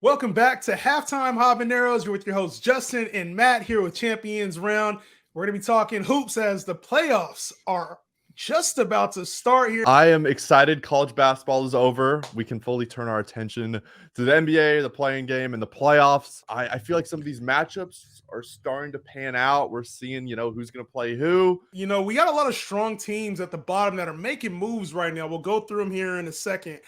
Welcome back to Halftime Habaneros. You're with your hosts, Justin and Matt, here with Champions Round. We're going to be talking hoops as the playoffs are just about to start here. I am excited. College basketball is over. We can fully turn our attention to the NBA, the playing game, and the playoffs. I feel like some of these matchups are starting to pan out. We're seeing, who's going to play who. We got a lot of strong teams at the bottom that are making moves right now. We'll go through them here in a second.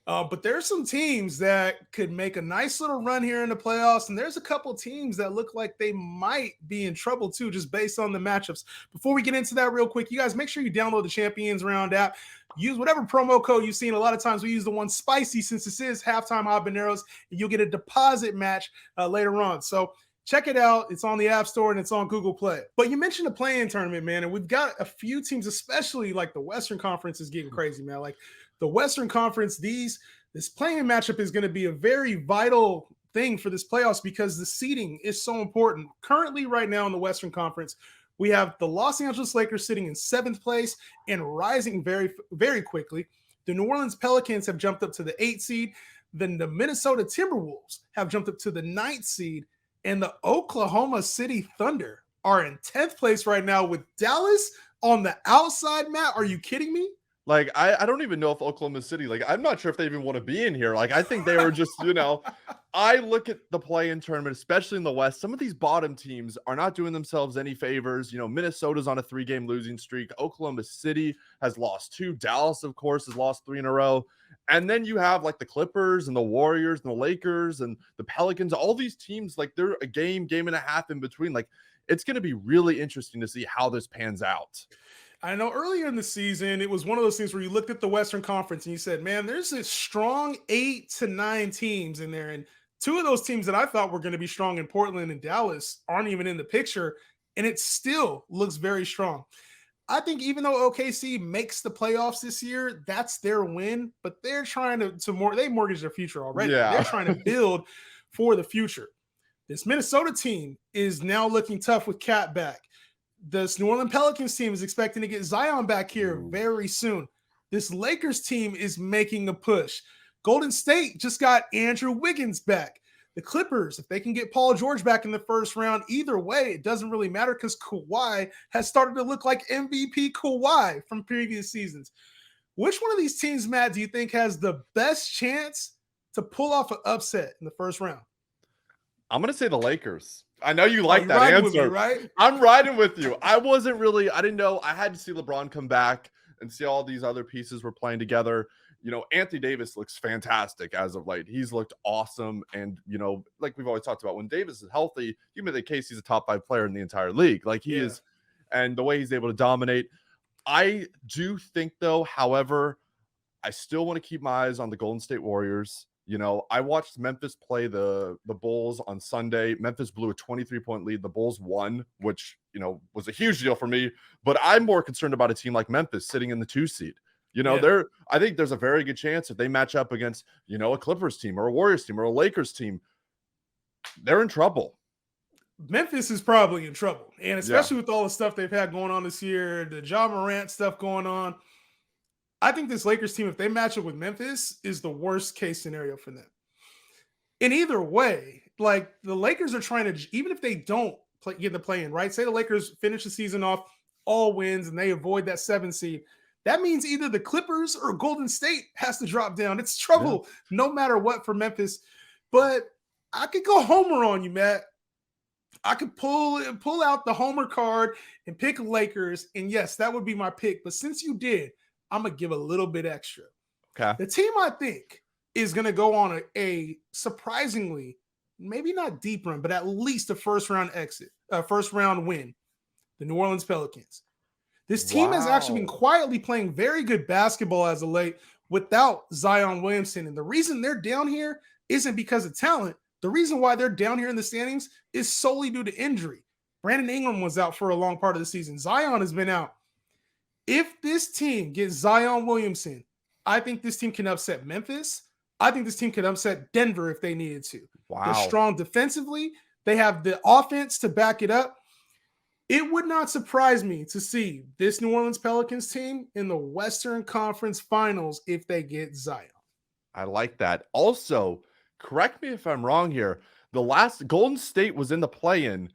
But there's some teams that could make a nice little run here in the playoffs, and there's a couple teams that look like they might be in trouble too, just based on the matchups. Before we get into that real quick, you guys make sure you download the Champions Round app. Use whatever promo code you've seen. A lot of times we use the one spicy since this is Halftime Habaneros, and you'll get a deposit match later on. So check it out. It's on the App Store and it's on Google Play. But you mentioned the play-in tournament, man, and we've got a few teams, especially like the Western Conference is getting crazy, man. Like the Western Conference, this play-in matchup is going to be a very vital thing for this playoffs because the seeding is so important. Currently, right now in the Western Conference, we have the Los Angeles Lakers sitting in 7th place and rising very, very quickly. The New Orleans Pelicans have jumped up to the 8th seed. Then the Minnesota Timberwolves have jumped up to the 9th seed. And the Oklahoma City Thunder are in 10th place right now with Dallas on the outside, Matt. Are you kidding me? Like, I don't even know if Oklahoma City, I'm not sure if they even want to be in here. I think they were just, I look at the play-in tournament, especially in the West. Some of these bottom teams are not doing themselves any favors. Minnesota's on a 3-game losing streak. Oklahoma City has lost 2. Dallas, of course, has lost 3 in a row. And then you have the Clippers and the Warriors and the Lakers and the Pelicans. All these teams, they're a game and a half in between. It's going to be really interesting to see how this pans out. I know earlier in the season, it was one of those things where you looked at the Western Conference and you said, man, there's a strong 8 to 9 teams in there. And 2 of those teams that I thought were going to be strong in Portland and Dallas aren't even in the picture. And it still looks very strong. I think even though OKC makes the playoffs this year, that's their win. But they're trying they mortgage their future already. Yeah. They're trying to build for the future. This Minnesota team is now looking tough with Cat back. This New Orleans Pelicans team is expecting to get Zion back here very soon. This Lakers team is making a push. Golden State just got Andrew Wiggins back. The Clippers, if they can get Paul George back in the first round, either way, it doesn't really matter because Kawhi has started to look like MVP Kawhi from previous seasons. Which one of these teams, Matt, do you think has the best chance to pull off an upset in the first round? I'm going to say the Lakers. I know you like that answer. With me, right? I'm riding with you. I didn't know. I had to see LeBron come back and see all these other pieces were playing together. Anthony Davis looks fantastic as of late. He's looked awesome. And, like we've always talked about, when Davis is healthy, you make the case he's a top 5 player in the entire league. He is. And the way he's able to dominate. I do think, though, however, I still want to keep my eyes on the Golden State Warriors. I watched Memphis play the Bulls on Sunday. Memphis blew a 23-point lead. The Bulls won, which, was a huge deal for me. But I'm more concerned about a team like Memphis sitting in the 2 seed. I think there's a very good chance if they match up against, a Clippers team or a Warriors team or a Lakers team, they're in trouble. Memphis is probably in trouble. And especially with all the stuff they've had going on this year, the Ja Morant stuff going on. I think this Lakers team, if they match up with Memphis, is the worst case scenario for them. In either way, the Lakers are trying to, even if they don't get the play-in, right? Say the Lakers finish the season off all wins and they avoid that 7 seed. That means either the Clippers or Golden State has to drop down. It's trouble no matter what for Memphis. But I could go homer on you, Matt. I could pull out the homer card and pick Lakers. And yes, that would be my pick. But since you did, I'm going to give a little bit extra. Okay. The team I think is going to go on a surprisingly, maybe not deep run, but at least a first round win, the New Orleans Pelicans. This team has actually been quietly playing very good basketball as of late without Zion Williamson. And the reason they're down here isn't because of talent. The reason why they're down here in the standings is solely due to injury. Brandon Ingram was out for a long part of the season. Zion has been out. If this team gets Zion Williamson, I think this team can upset Memphis. I think this team can upset Denver if they needed to. Wow. They're strong defensively. They have the offense to back it up. It would not surprise me to see this New Orleans Pelicans team in the Western Conference Finals if they get Zion. I like that. Also, correct me if I'm wrong here. The last Golden State was in the play-in.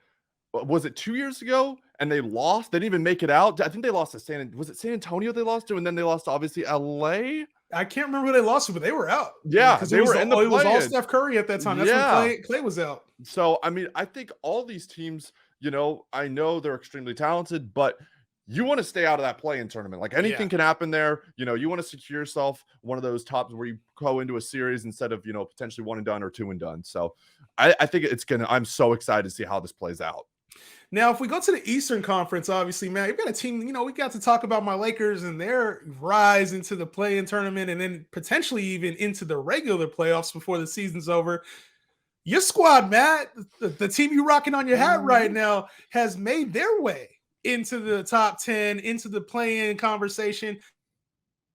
Was it 2 years ago? And they lost. They didn't even make it out. I think they lost to San Antonio they lost to, and then they lost to obviously LA. I can't remember who they lost to, but they were out. Yeah, because they were in the it was all play-in. Steph Curry at that time. That's Yeah. when Clay was out. So, I mean, I think all these teams, you know, I know they're extremely talented, but you want to stay out of that play-in tournament. Like anything can happen there. You know, you want to secure yourself one of those tops where you go into a series instead of, you know, potentially 1 and done or 2 and done. So I think I'm so excited to see how this plays out. Now, if we go to the Eastern Conference, obviously, man, you've got a team, you know, we got to talk about my Lakers and their rise into the play-in tournament and then potentially even into the regular playoffs before the season's over. Your squad, Matt, the team you rocking on your hat right now, has made their way into the top 10, into the play-in conversation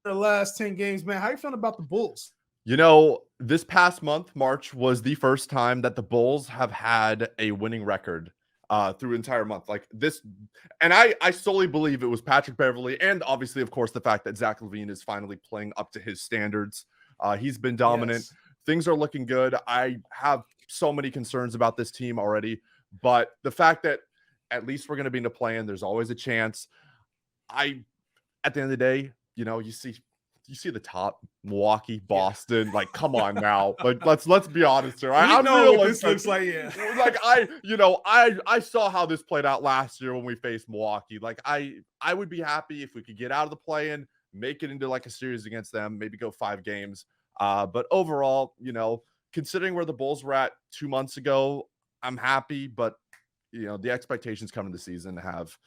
the last 10 games, man. How are you feeling about the Bulls? You know, this past month, March, was the first time that the Bulls have had a winning record through entire month like this. And I solely believe it was Patrick Beverley and obviously, of course, the fact that Zach LaVine is finally playing up to his standards. He's been dominant. Yes. Things are looking good. I have so many concerns about this team already, but the fact that at least we're going to be in the play-in, there's always a chance. At the end of the day, you know, you see the top, Milwaukee, Boston. Like, come on now. Like, let's be honest here. I know what this looks like. Yeah. Like I saw how this played out last year when we faced Milwaukee. Like, I would be happy if we could get out of the play-in, make it into like a series against them, maybe go 5 games. But overall, you know, considering where the Bulls were at 2 months ago, I'm happy. But you know, the expectations coming to the season have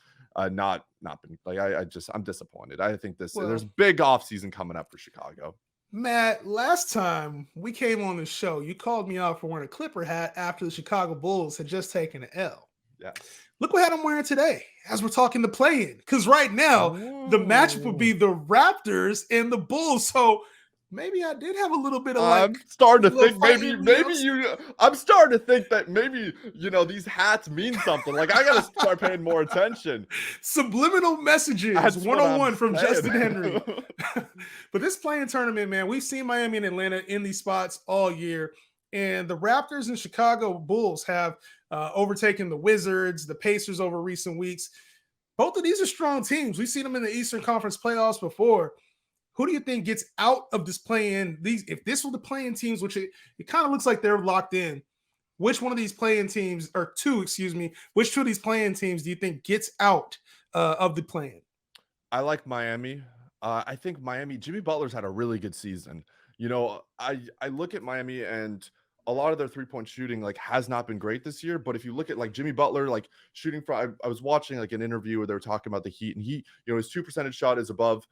not been like I'm disappointed. I think there's big offseason coming up for Chicago. Matt, last time we came on the show, you called me out for wearing a Clipper hat after the Chicago Bulls had just taken an L. Yeah. Look what hat I'm wearing today as we're talking the play-in. Because right now, the matchup would be the Raptors and the Bulls. So maybe I did have a little bit of I'm starting to think I'm starting to think that maybe, you know, these hats mean something. Like, I got to start paying more attention. Subliminal messages. That's 101 from saying. Justin Henry. But this play-in tournament, man, we've seen Miami and Atlanta in these spots all year. And the Raptors and Chicago Bulls have overtaken the Wizards, the Pacers over recent weeks. Both of these are strong teams. We've seen them in the Eastern Conference playoffs before. Who do you think gets out of this play-in? If this were the play-in teams, which it kind of looks like they're locked in, which one of these play-in teams, or two, excuse me, which two of these play-in teams do you think gets out of the play-in? I like Miami. I think Miami, Jimmy Butler's had a really good season. You know, I look at Miami and a lot of their three-point shooting like has not been great this year. But if you look at like Jimmy Butler, like shooting from, I was watching like an interview where they were talking about the Heat, and he, you know, his 2% shot is above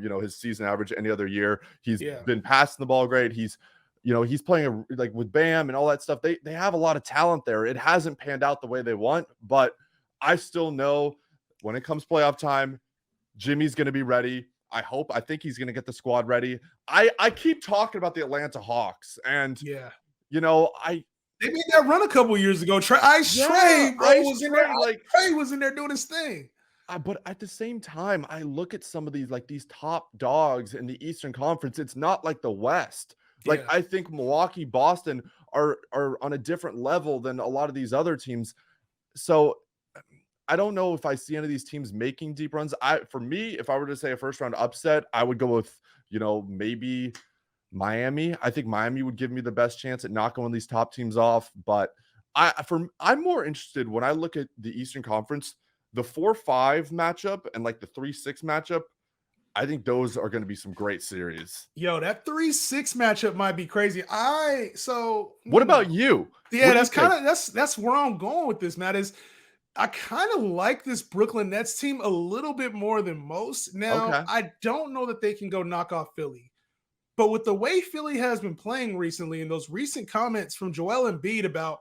you know, his season average any other year. He's been passing the ball great. He's, you know, he's playing like with Bam and all that stuff. They have a lot of talent there. It hasn't panned out the way they want, but I still know when it comes playoff time, Jimmy's going to be ready. I think he's going to get the squad ready. I keep talking about the Atlanta Hawks, and you know, they made that run a couple years ago. Trey was in there doing his thing. But at the same time, I look at some of these top dogs in the Eastern Conference. It's not like the West. Like, I think Milwaukee, Boston are on a different level than a lot of these other teams. So I don't know if I see any of these teams making deep runs. For me, if I were to say a first round upset, I would go with, you know, maybe Miami. I think Miami would give me the best chance at knocking one of these top teams off. But I'm more interested when I look at the Eastern Conference. The 4-5 matchup and like the 3-6 matchup, I think those are going to be some great series. Yo, that 3-6 matchup might be crazy. What about you? Yeah, that's where I'm going with this, Matt. Is I kind of like this Brooklyn Nets team a little bit more than most. Now, I don't know that they can go knock off Philly. But with the way Philly has been playing recently and those recent comments from Joel Embiid about,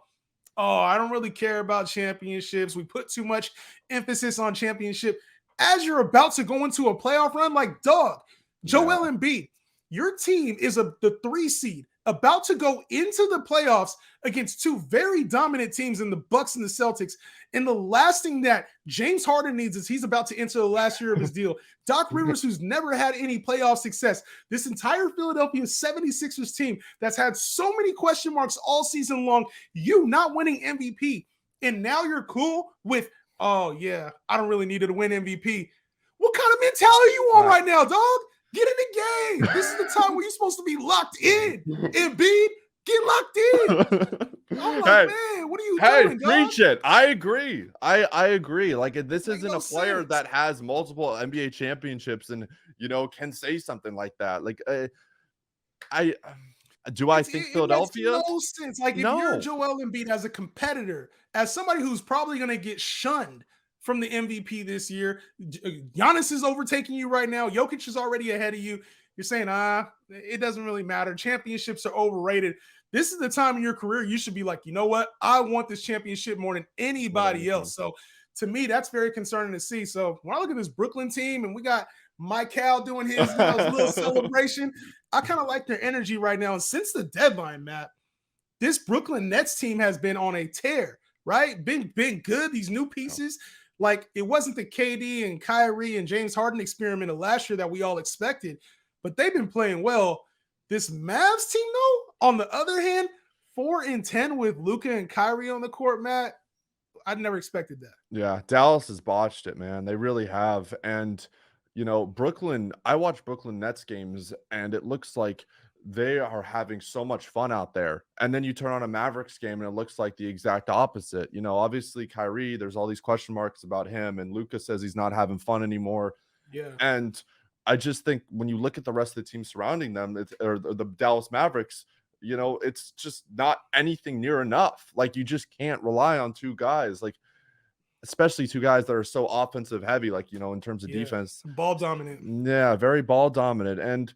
oh, I don't really care about championships. We put too much emphasis on championship. As you're about to go into a playoff run, like, dog, Joel Embiid, your team is the 3 seed. about to go into the playoffs against two very dominant teams in the Bucks and the Celtics. And the last thing that James Harden needs is he's about to enter the last year of his deal. Doc Rivers, who's never had any playoff success, this entire Philadelphia 76ers team that's had so many question marks all season long, you not winning MVP. And now you're cool with, oh, yeah, I don't really need to win MVP. What kind of mentality are you on right now, dog? Get in the game. This is the time where you're supposed to be locked in. Embiid, get locked in. I'm like, man, what are you doing, dog? Preach it. I agree. I agree. Like, this isn't a player that has multiple NBA championships and, can say something like that. Like, I think Philadelphia? It makes no sense. Like, if you're Joel Embiid as a competitor, as somebody who's probably going to get shunned from the MVP this year, Giannis is overtaking you right now. Jokic is already ahead of you. You're saying, it doesn't really matter. Championships are overrated. This is the time in your career you should be like, you know what? I want this championship more than anybody else. So to me, that's very concerning to see. So when I look at this Brooklyn team and we got Mike Cal doing his little celebration, I kind of like their energy right now. And since the deadline, Matt, this Brooklyn Nets team has been on a tear, right? Been good. These new pieces. Like, it wasn't the KD and Kyrie and James Harden experiment of last year that we all expected, but they've been playing well. This Mavs team, though, on the other hand, 4-10 with Luka and Kyrie on the court, Matt, I'd never expected that. Yeah, Dallas has botched it, man. They really have. And, Brooklyn, I watch Brooklyn Nets games, and it looks like they are having so much fun out there. And then you turn on a Mavericks game and it looks like the exact opposite. Obviously Kyrie, there's all these question marks about him, and Luka says he's not having fun anymore. Yeah. And I just think when you look at the rest of the team surrounding them, or the Dallas Mavericks, it's just not anything near enough. Like, you just can't rely on two guys, like, especially two guys that are so offensive heavy, like, in terms of defense. Ball dominant. Yeah, very ball dominant. And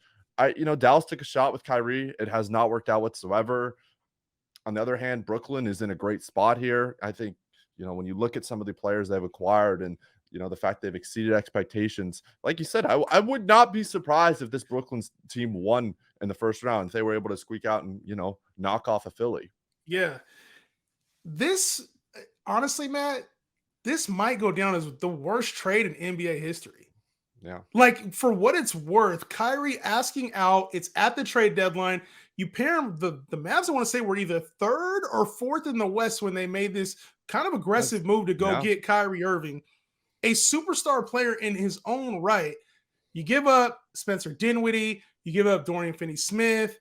Dallas took a shot with Kyrie. It has not worked out whatsoever. On the other hand, Brooklyn is in a great spot here. I think, when you look at some of the players they've acquired and, the fact they've exceeded expectations, like you said, I would not be surprised if this Brooklyn team won in the first round, if they were able to squeak out and, knock off a Philly. Yeah. This, honestly, Matt, this might go down as the worst trade in NBA history. Yeah. Like, for what it's worth, Kyrie asking out, it's at the trade deadline. You pair them, the Mavs, I want to say, were either third or fourth in the West when they made this kind of aggressive move to go get Kyrie Irving, a superstar player in his own right. You give up Spencer Dinwiddie, you give up Dorian Finney-Smith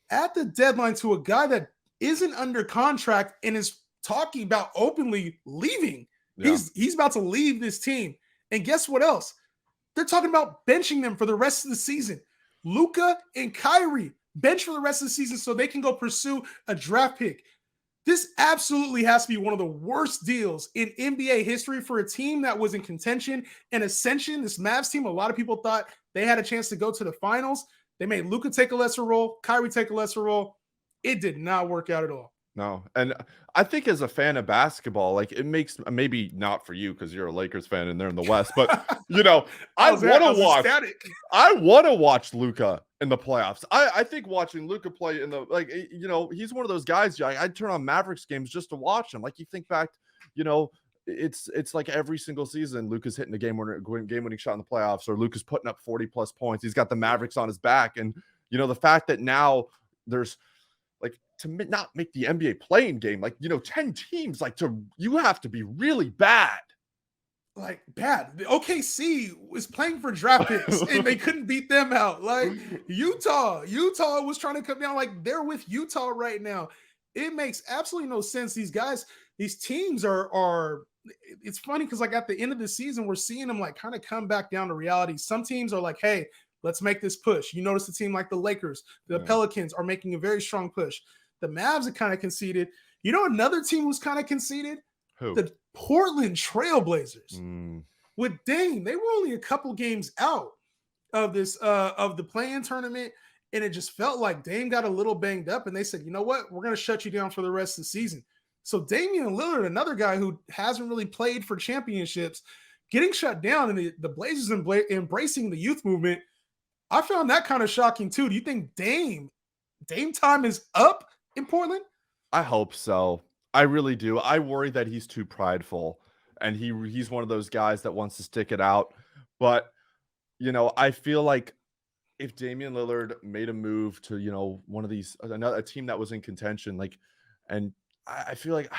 at the deadline to a guy that isn't under contract and is talking about openly leaving. Yeah. He's about to leave this team. And guess what else? They're talking about benching them for the rest of the season. Luka and Kyrie bench for the rest of the season so they can go pursue a draft pick. This absolutely has to be one of the worst deals in NBA history for a team that was in contention and ascension. This Mavs team, a lot of people thought they had a chance to go to the finals. They made Luka take a lesser role, Kyrie take a lesser role. It did not work out at all. No. And I think as a fan of basketball, like, it makes, maybe not for you because you're a Lakers fan and they're in the West, but I want to watch Luka in the playoffs. I think watching Luka play in the, like, he's one of those guys. I'd turn on Mavericks games just to watch him. Like, you think back, it's like every single season Luka's hitting a game-winning shot in the playoffs, or Luka's putting up 40+ points. He's got the Mavericks on his back. And, the fact that now there's, like, to not make the NBA playing game, like, 10 teams, like, you have to be really bad. Like, bad. The OKC was playing for draft picks and they couldn't beat them out. Like, Utah was trying to come down. Like, they're with Utah right now. It makes absolutely no sense. These guys, these teams are it's funny because, like, at the end of the season, we're seeing them, like, kind of come back down to reality. Some teams are like, hey, let's make this push. You notice a team like the Lakers, the Pelicans are making a very strong push. The Mavs are kind of conceded. Another team was kind of conceded? Who? The Portland Trailblazers. With Dame, they were only a couple games out of this of the play-in tournament, and it just felt like Dame got a little banged up, and they said, you know what? We're going to shut you down for the rest of the season. So Damian Lillard, another guy who hasn't really played for championships, getting shut down, and the Blazers embracing the youth movement, I found that kind of shocking too. Do you think Dame Dame time is up in Portland? I hope so. I really do. I worry that he's too prideful, and he's one of those guys that wants to stick it out. But I feel like if Damian Lillard made a move to, one of these a team that was in contention, and I feel like,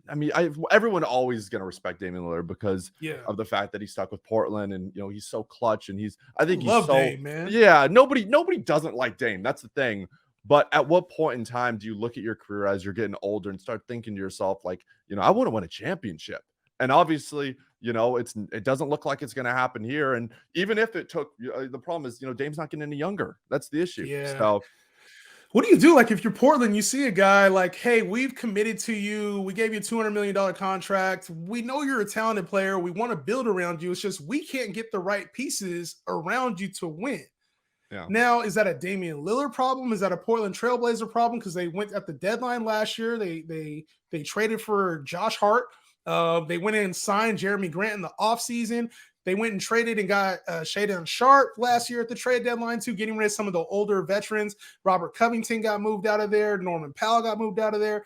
I mean, everyone always is going to respect Damian Lillard because Yeah. of the fact that he stuck with Portland, and he's so clutch, and I think he's Love so Dame, man. yeah. Nobody doesn't like Dame. That's the thing. But at what point in time do you look at your career as you're getting older and start thinking to yourself, like, I want to win a championship? And obviously, it doesn't look like it's going to happen here. And even if it took, the problem is, Dame's not getting any younger. That's the issue. Yeah. So what do you do? Like, if you're Portland, you see a guy like, hey, we've committed to you. We gave you a $200 million contract. We know you're a talented player. We want to build around you. It's just we can't get the right pieces around you to win. yeah. Now, is that a Damian Lillard problem? Is that a Portland Trailblazer problem? Because they went at the deadline last year. They traded for Josh Hart. They went in and signed Jeremy Grant in the offseason. They went and traded and got Shaedon Sharpe last year at the trade deadline too, getting rid of some of the older veterans. Robert Covington got moved out of there. Norman Powell got moved out of there.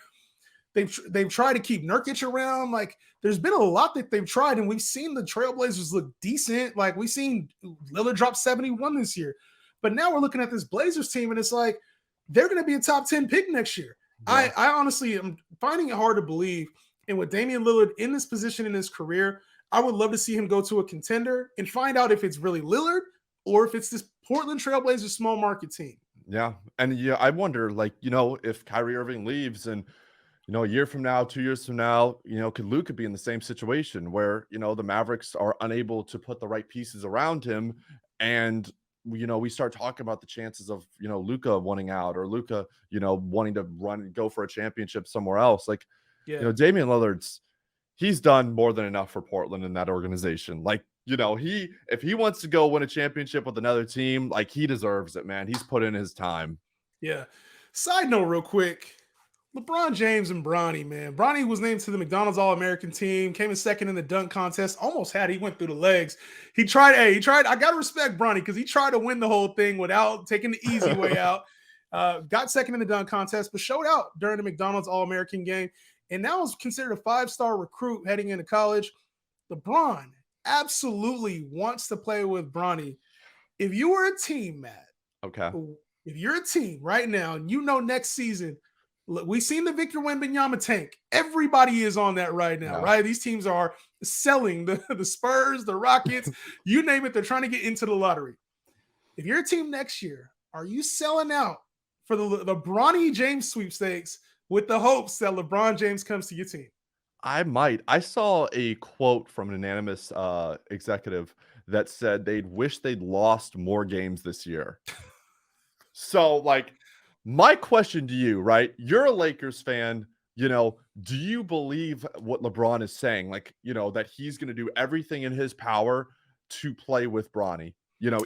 They've tried to keep Nurkic around. Like, there's been a lot that they've tried, and we've seen the Trailblazers look decent. Like, we've seen Lillard drop 71 this year. But now we're looking at this Blazers team, and it's like they're going to be a top 10 pick next year. Yeah. I honestly am finding it hard to believe. And with Damian Lillard in this position in his career, I would love to see him go to a contender and find out if it's really Lillard or if it's this Portland Trailblazers small market team. Yeah. And I wonder, if Kyrie Irving leaves and, a year from now, 2 years from now, could Luka be in the same situation where, the Mavericks are unable to put the right pieces around him, and we start talking about the chances of, Luka wanting out, or Luka, wanting to run and go for a championship somewhere else. Like, Damian Lillard's, he's done more than enough for Portland in that organization. Like, if he wants to go win a championship with another team, like, he deserves it, man. He's put in his time. Yeah. Side note real quick, LeBron James and Bronny, man. Bronny was named to the McDonald's All-American team, came in second in the dunk contest, almost had, he went through the legs. He tried, I got to respect Bronny because he tried to win the whole thing without taking the easy way out. Got second in the dunk contest, but showed out during the McDonald's All-American game, and now is considered a 5-star recruit heading into college. LeBron absolutely wants to play with Bronny. If you were a team, Matt, okay, if you're a team right now, and next season, we've seen the Victor Wembanyama tank. Everybody is on that right now, right? These teams are selling the Spurs, the Rockets, you name it. They're trying to get into the lottery. If you're a team next year, are you selling out for the Bronny James sweepstakes with the hopes that LeBron James comes to your team? I might. I saw a quote from an anonymous executive that said they'd wish they'd lost more games this year. So, my question to you, right? You're a Lakers fan. Do you believe what LeBron is saying? That he's going to do everything in his power to play with Bronny,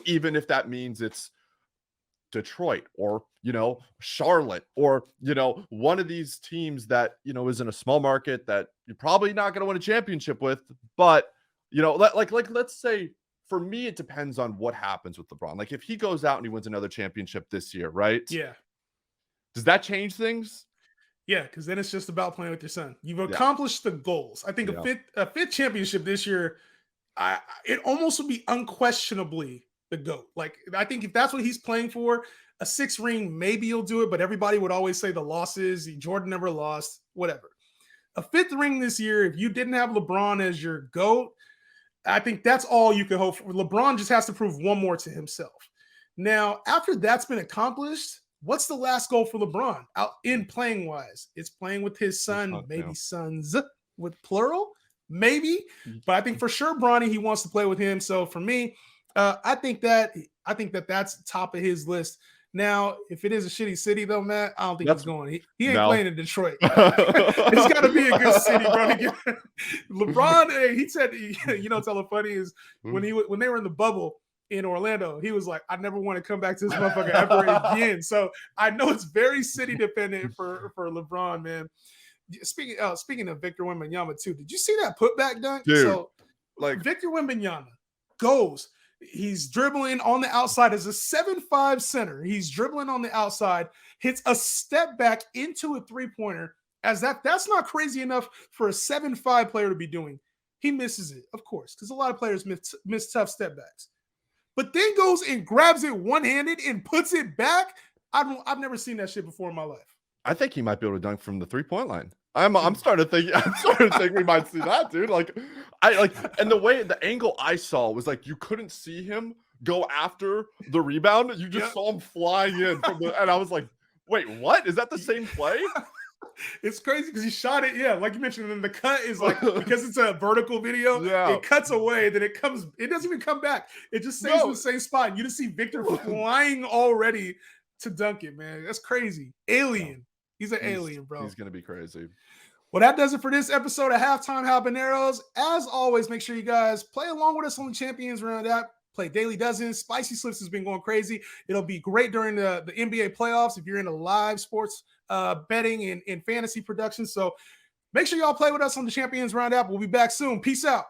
even if that means it's Detroit or, Charlotte or, one of these teams that, is in a small market that you're probably not going to win a championship with. But, let's say, for me, it depends on what happens with LeBron. Like, if he goes out and he wins another championship this year, right? Yeah. Does that change things? Yeah, because then it's just about playing with your son. You've accomplished the goals. I think a fifth championship this year, it almost would be unquestionably the GOAT. Like, I think if that's what he's playing for, a 6th ring, maybe he'll do it, but everybody would always say the losses. Jordan never lost, whatever. A 5th ring this year, if you didn't have LeBron as your GOAT, I think that's all you can hope for. LeBron just has to prove one more to himself. Now, after that's been accomplished, what's the last goal for LeBron out in playing wise? It's playing with his son, maybe sons with plural, maybe. But I think for sure, Bronny, he wants to play with him. So for me, I think that's top of his list. Now, if it is a shitty city, though, Matt, I don't think he's going. He ain't playing in Detroit. It's got to be a good city, bro. LeBron, he said, what's all funny is when they were in the bubble in Orlando, he was like, I never want to come back to this motherfucker ever again. So I know it's very city dependent for LeBron, man. Speaking of Victor Wembanyama too, did you see that putback dunk? Dude, so Victor Wembanyama goes He's dribbling on the outside as a 7'5" center. He's dribbling on the outside, hits a step back into a three-pointer. That's not crazy enough for a 7'5" player to be doing. He misses it, of course, because a lot of players miss tough step backs. But then goes and grabs it one-handed and puts it back. I've never seen that shit before in my life. I think he might be able to dunk from the 3-point line. I'm starting to think we might see that, dude. And the angle I saw was like you couldn't see him go after the rebound. You just saw him flying in and I was like, wait, what? Is that the same play? It's crazy because he shot it, like you mentioned, and the cut is like, because it's a vertical video, it cuts away, then it doesn't even come back. It just stays in the same spot. You just see Victor flying already to dunk it, man. That's crazy. Alien. He's an alien, bro. He's going to be crazy. Well, that does it for this episode of Halftime Habaneros. As always, make sure you guys play along with us on the Champions Round app. Play Daily Dozens. Spicy Slips has been going crazy. It'll be great during the NBA playoffs if you're into live sports betting and fantasy production. So make sure y'all play with us on the Champions Round app. We'll be back soon. Peace out.